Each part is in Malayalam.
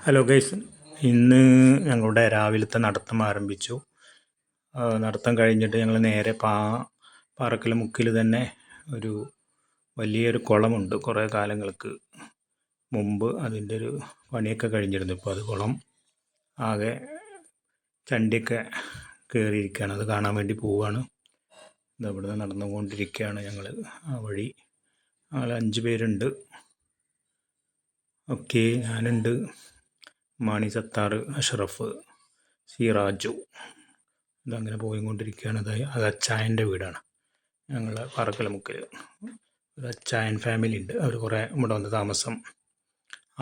ഹലോ ഗൈസ്, ഇന്ന് ഞങ്ങളുടെ രാവിലത്തെ നടത്തം ആരംഭിച്ചു. നടത്തം കഴിഞ്ഞിട്ട് ഞങ്ങൾ നേരെ പാറക്കൽ മുക്കിൽ തന്നെ ഒരു വലിയൊരു കുളമുണ്ട്. കുറേ കാലങ്ങൾക്ക് മുമ്പ് അതിൻ്റെ ഒരു പണിയൊക്കെ കഴിഞ്ഞിരുന്നു. ഇപ്പോൾ അത് കുളം ആകെ ചണ്ടിയൊക്കെ കയറിയിരിക്കുകയാണ്. അത് കാണാൻ വേണ്ടി പോവുകയാണ്. ഇതവിടുന്ന് നടന്നുകൊണ്ടിരിക്കുകയാണ് ഞങ്ങൾ. ആ വഴി ഞങ്ങൾ 5 പേരുണ്ട്. ഓക്കെ, ഞാനുണ്ട്, മാണി സത്താർ, അഷ്റഫ്, സിറാജു. ഇതങ്ങനെ പോയിക്കൊണ്ടിരിക്കുകയാണ്. അത് അച്ചായൻ്റെ വീടാണ്. ഞങ്ങൾ പാറക്കൽമുക്കിൽ ഒരു അച്ചായൻ ഫാമിലി ഉണ്ട്. അവർ കുറേ ഇവിടെ വന്ന് താമസം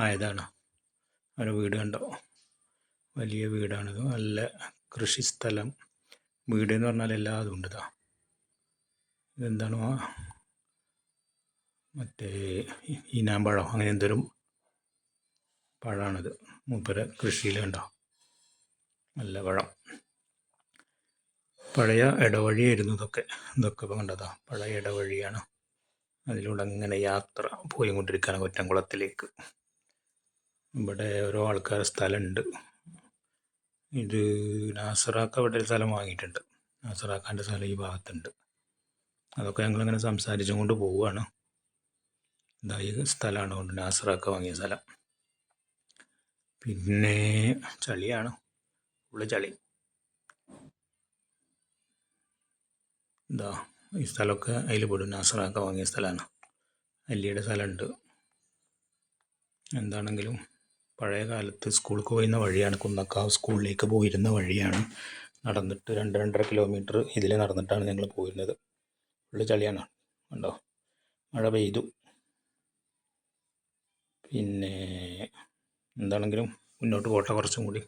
ആയതാണ്. അവരുടെ വീട് കണ്ടോ, വലിയ വീടാണിത്. നല്ല കൃഷിസ്ഥലം. വീട് എന്ന് പറഞ്ഞാൽ എല്ലാതും ഉണ്ട്. ഇതെന്താണ് മറ്റേ ഈനാമ്പഴം, അങ്ങനെ എന്തൊരു പഴമാണിത്. മൂപ്പര കൃഷിയിൽ കണ്ടോ, നല്ല പഴം. പഴയ ഇടവഴിയായിരുന്നു ഇതൊക്കെ ഇപ്പം കണ്ടതാ. പഴയ ഇടവഴിയാണ്. അതിലൂടെ അങ്ങനെ യാത്ര പോയിക്കൊണ്ടിരിക്കുകയാണ് കൊറ്റംകുളത്തിലേക്ക്. ഇവിടെ ഓരോ ആൾക്കാർ സ്ഥലമുണ്ട്. ഇത് നാസറാക്ക ഇവിടെ ഒരു സ്ഥലം വാങ്ങിയിട്ടുണ്ട്. നാസറാക്കാൻ്റെ സ്ഥലം ഈ ഭാഗത്തുണ്ട്. അതൊക്കെ ഞങ്ങളിങ്ങനെ സംസാരിച്ചും കൊണ്ട് പോവുകയാണ്. ഇതാ ഈ സ്ഥലമാണ് കൊണ്ട് നാസറാക്ക വാങ്ങിയ സ്ഥലം. പിന്നെ ചളിയാണ്, ഉള്ള ചളി. ഇതാ ഈ സ്ഥലമൊക്കെ അതിൽ പെടും. നാസറാക്ക വാങ്ങിയ സ്ഥലമാണ്. അല്ലിയുടെ സ്ഥലമുണ്ട്. എന്താണെങ്കിലും പഴയ കാലത്ത് സ്കൂൾക്ക് പോയിരുന്ന വഴിയാണ്. കുന്നക്കാവ് സ്കൂളിലേക്ക് പോയിരുന്ന വഴിയാണ്. നടന്നിട്ട് 2-2.5 കിലോമീറ്റർ ഇതിൽ നടന്നിട്ടാണ് ഞങ്ങൾ പോയിരുന്നത്. ഉള്ള ചളിയാണ് കണ്ടോ. മഴ പെയ്തു. പിന്നെ എന്താണെങ്കിലും മുന്നോട്ട് പോട്ടെ. കുറച്ചും കൂടി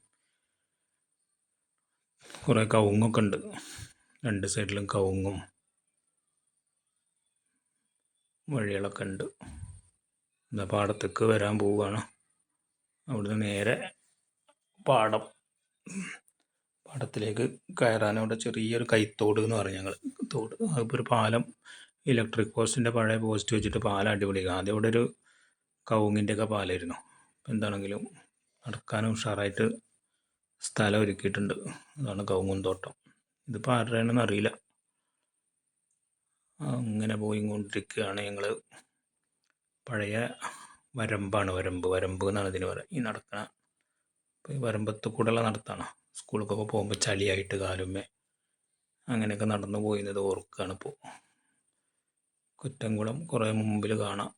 കുറേ കവുങ്ങൊക്കെ ഉണ്ട്. 2 സൈഡിലും കവുങ്ങും വഴികളൊക്കെ ഉണ്ട്. എന്താ പാടത്തേക്ക് വരാൻ പോവുകയാണ്. അവിടുന്ന് നേരെ പാടത്തിലേക്ക് കയറാൻ അവിടെ ചെറിയൊരു കൈത്തോട് എന്ന് പറയും ഞങ്ങൾ. തോട്, അതിപ്പോൾ ഒരു പാലം, ഇലക്ട്രിക് പോസ്റ്റിൻ്റെ പഴയ പോസ്റ്റ് വെച്ചിട്ട് പാലം അടിപൊളിയാണ്. ആദ്യം ഇവിടെ ഒരു കവുങ്ങിൻ്റെയൊക്കെ പാലായിരുന്നു. എന്താണെങ്കിലും നടക്കാനും ഉഷാറായിട്ട് സ്ഥലം ഒരുക്കിയിട്ടുണ്ട്. അതാണ് കവുങ്ങും തോട്ടം. ഇതിപ്പോൾ ആരുടെയാണെന്ന് അറിയില്ല. അങ്ങനെ പോയിക്കൊണ്ടിരിക്കുകയാണ് ഞങ്ങൾ. പഴയ വരമ്പാണ്. വരമ്പ് എന്നാണ് ഇതിന് പറയുക. ഈ നടക്കണ ഈ വരമ്പത്ത് കൂടെയുള്ള നടത്താണ്. സ്കൂളിലേക്കൊക്കെ പോകുമ്പോൾ ചളിയായിട്ട് കാലുമ്മേ അങ്ങനെയൊക്കെ നടന്നു പോയിരുന്നത് ഓർക്കുകയാണ് ഇപ്പോൾ. കുറ്റംകുളം കുറേ മുമ്പിൽ കാണാം.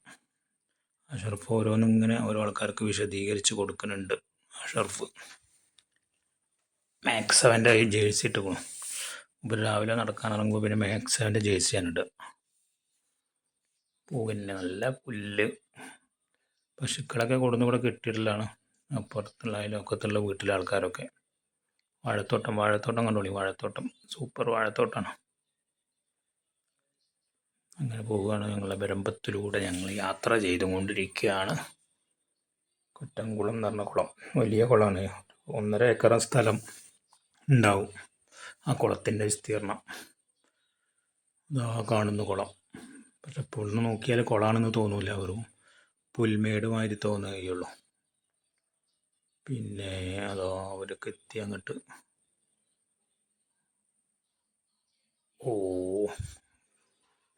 അഷറഫ് ഓരോന്നും ഇങ്ങനെ ഓരോ ആൾക്കാർക്ക് വിശദീകരിച്ച് കൊടുക്കുന്നുണ്ട്. അഷറഫ് മാക്സ് 7ൻ്റെ ജേഴ്സി ഇട്ട് പോകും. ഇപ്പോൾ രാവിലെ നടക്കാനിറങ്ങുമ്പോൾ പിന്നെ മാക്സ് 7ൻ്റെ ജേഴ്സിയാണ് ഇടുക. പിന്നെ നല്ല പുല്ല്. പശുക്കളൊക്കെ കൊടുന്ന് കെട്ടിയിട്ടുള്ളതാണ്. അപ്പുറത്തുള്ള അയൽവക്കത്തുള്ള വീട്ടിലെ ആൾക്കാരൊക്കെ. വാഴത്തോട്ടം കണ്ടോളി. വാഴത്തോട്ടം സൂപ്പർ വാഴത്തോട്ടമാണ്. അങ്ങനെ പോവുകയാണ്. ഞങ്ങളുടെ വരമ്പത്തിലൂടെ ഞങ്ങൾ യാത്ര ചെയ്തുകൊണ്ടിരിക്കുകയാണ്. കുറ്റംകുളം എന്ന് പറഞ്ഞ കുളം വലിയ കുളമാണ്. 1.5 ഏക്കർ സ്ഥലം ഉണ്ടാവും ആ കുളത്തിൻ്റെ വിസ്തീർണം. ഇതാ കാണുന്ന കുളം. പക്ഷെ ഇപ്പോൾ ഒന്ന് നോക്കിയാൽ കുളമാണെന്ന് തോന്നില്ല. വെറും പുൽമേടുമാതിരി തോന്നുകയുള്ളൂ. പിന്നെ അതോ അവരൊക്കെ എത്തി അങ്ങോട്ട്. ഓ,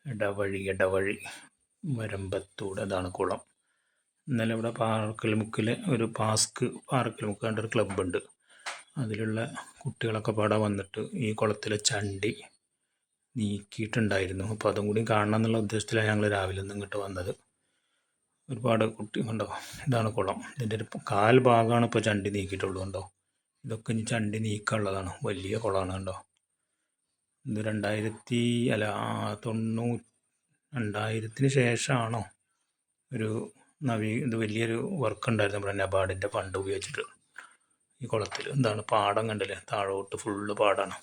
ഇടവഴി വരമ്പത്തൂടെ. അതാണ് കുളം. ഇന്നലെ ഇവിടെ പാറക്കൽമുക്കിലെ ഒരു പാറക്കൽമുക്ക് കണ്ട ഒരു ക്ലബ്ബുണ്ട്. അതിലുള്ള കുട്ടികളൊക്കെ പാടെ വന്നിട്ട് ഈ കുളത്തിലെ ചണ്ടി നീക്കിയിട്ടുണ്ടായിരുന്നു. അപ്പോൾ അതും കൂടി കാണണം എന്നുള്ള ഉദ്ദേശത്തിലാണ് ഞങ്ങൾ രാവിലെ നിന്ന് ഇങ്ങോട്ട് വന്നത്. ഒരുപാട് കുട്ടി കണ്ടോ. ഇതാണ് കുളം. ഇതിൻ്റെ ഒരു കാൽ ഭാഗമാണ് ഇപ്പോൾ ചണ്ടി നീക്കിയിട്ടുള്ളൂ. കണ്ടോ, ഇതൊക്കെ ഇനി ചണ്ടി നീക്കാനുള്ളതാണ്. വലിയ കുളമാണ് കണ്ടോ. ഇത് 2000-ന് ശേഷമാണോ ഇത് വലിയൊരു വർക്ക് ഉണ്ടായിരുന്നു നമ്മുടെ നബാർഡിൻ്റെ ഫണ്ട് ഉപയോഗിച്ചിട്ട് ഈ കുളത്തിൽ. എന്താണ് പാടം കണ്ടില്ലേ, താഴോട്ട് ഫുള്ള് പാടാണ്.